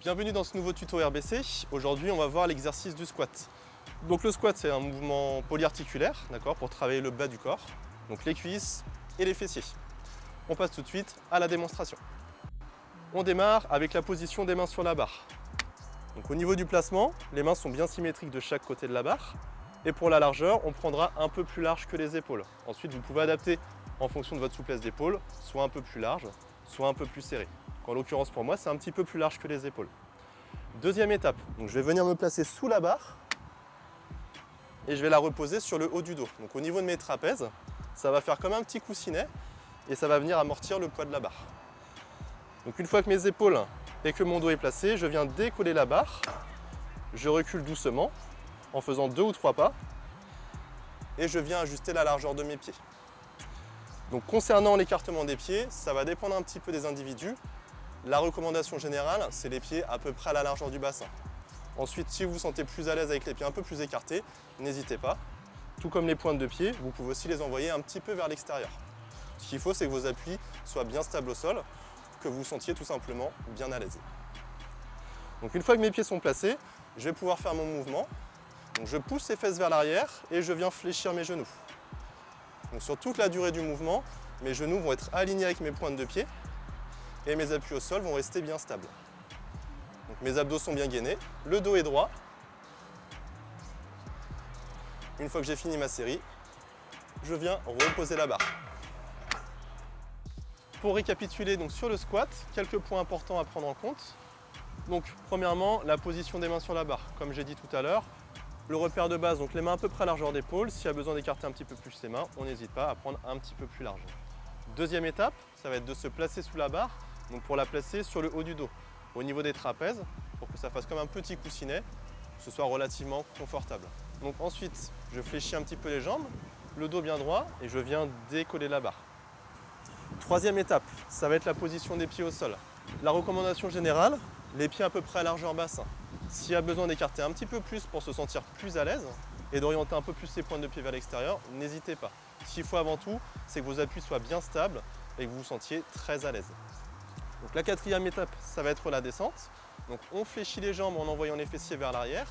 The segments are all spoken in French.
Bienvenue dans ce nouveau tuto RBC. Aujourd'hui, on va voir l'exercice du squat. Donc le squat, c'est un mouvement polyarticulaire, d'accord, pour travailler le bas du corps, donc les cuisses et les fessiers. On passe tout de suite à la démonstration. On démarre avec la position des mains sur la barre. Donc au niveau du placement, les mains sont bien symétriques de chaque côté de la barre. Et pour la largeur, on prendra un peu plus large que les épaules. Ensuite, vous pouvez adapter en fonction de votre souplesse d'épaule, soit un peu plus large, soit un peu plus serré. En l'occurrence pour moi, c'est un petit peu plus large que les épaules. Deuxième étape, donc je vais venir me placer sous la barre et je vais la reposer sur le haut du dos. Donc au niveau de mes trapèzes, ça va faire comme un petit coussinet et ça va venir amortir le poids de la barre. Donc une fois que mes épaules et que mon dos est placé, je viens décoller la barre, je recule doucement en faisant 2 ou 3 pas et je viens ajuster la largeur de mes pieds. Donc concernant l'écartement des pieds, ça va dépendre un petit peu des individus. La recommandation générale, c'est les pieds à peu près à la largeur du bassin. Ensuite, si vous vous sentez plus à l'aise avec les pieds un peu plus écartés, n'hésitez pas. Tout comme les pointes de pied, vous pouvez aussi les envoyer un petit peu vers l'extérieur. Ce qu'il faut, c'est que vos appuis soient bien stables au sol, que vous vous sentiez tout simplement bien à l'aise. Donc une fois que mes pieds sont placés, je vais pouvoir faire mon mouvement. Donc je pousse les fesses vers l'arrière et je viens fléchir mes genoux. Donc sur toute la durée du mouvement, mes genoux vont être alignés avec mes pointes de pied et mes appuis au sol vont rester bien stables. Donc mes abdos sont bien gainés, le dos est droit. Une fois que j'ai fini ma série, je viens reposer la barre. Pour récapituler donc sur le squat, quelques points importants à prendre en compte. Donc premièrement, la position des mains sur la barre, comme j'ai dit tout à l'heure. Le repère de base, donc les mains à peu près à largeur d'épaule. S'il y a besoin d'écarter un petit peu plus les mains, on n'hésite pas à prendre un petit peu plus large. Deuxième étape, ça va être de se placer sous la barre, donc pour la placer sur le haut du dos, au niveau des trapèzes, pour que ça fasse comme un petit coussinet, que ce soit relativement confortable. Donc ensuite, je fléchis un petit peu les jambes, le dos bien droit, et je viens décoller la barre. Troisième étape, ça va être la position des pieds au sol. La recommandation générale, les pieds à peu près à largeur bassin. S'il y a besoin d'écarter un petit peu plus pour se sentir plus à l'aise et d'orienter un peu plus ses pointes de pied vers l'extérieur, n'hésitez pas. Ce qu'il faut avant tout, c'est que vos appuis soient bien stables et que vous vous sentiez très à l'aise. Donc la quatrième étape, ça va être la descente. Donc on fléchit les jambes en envoyant les fessiers vers l'arrière.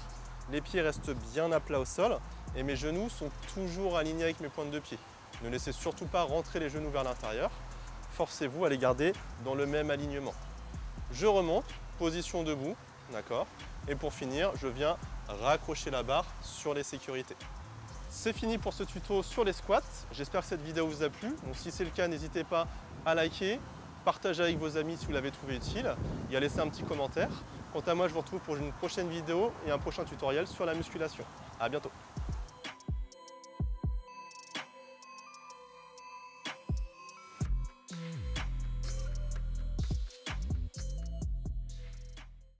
Les pieds restent bien à plat au sol et mes genoux sont toujours alignés avec mes pointes de pied. Ne laissez surtout pas rentrer les genoux vers l'intérieur. Forcez-vous à les garder dans le même alignement. Je remonte, position debout, d'accord. Et pour finir, je viens raccrocher la barre sur les sécurités. C'est fini pour ce tuto sur les squats. J'espère que cette vidéo vous a plu. Donc si c'est le cas, n'hésitez pas à liker, partager avec vos amis si vous l'avez trouvé utile et à laisser un petit commentaire. Quant à moi, je vous retrouve pour une prochaine vidéo et un prochain tutoriel sur la musculation. À bientôt.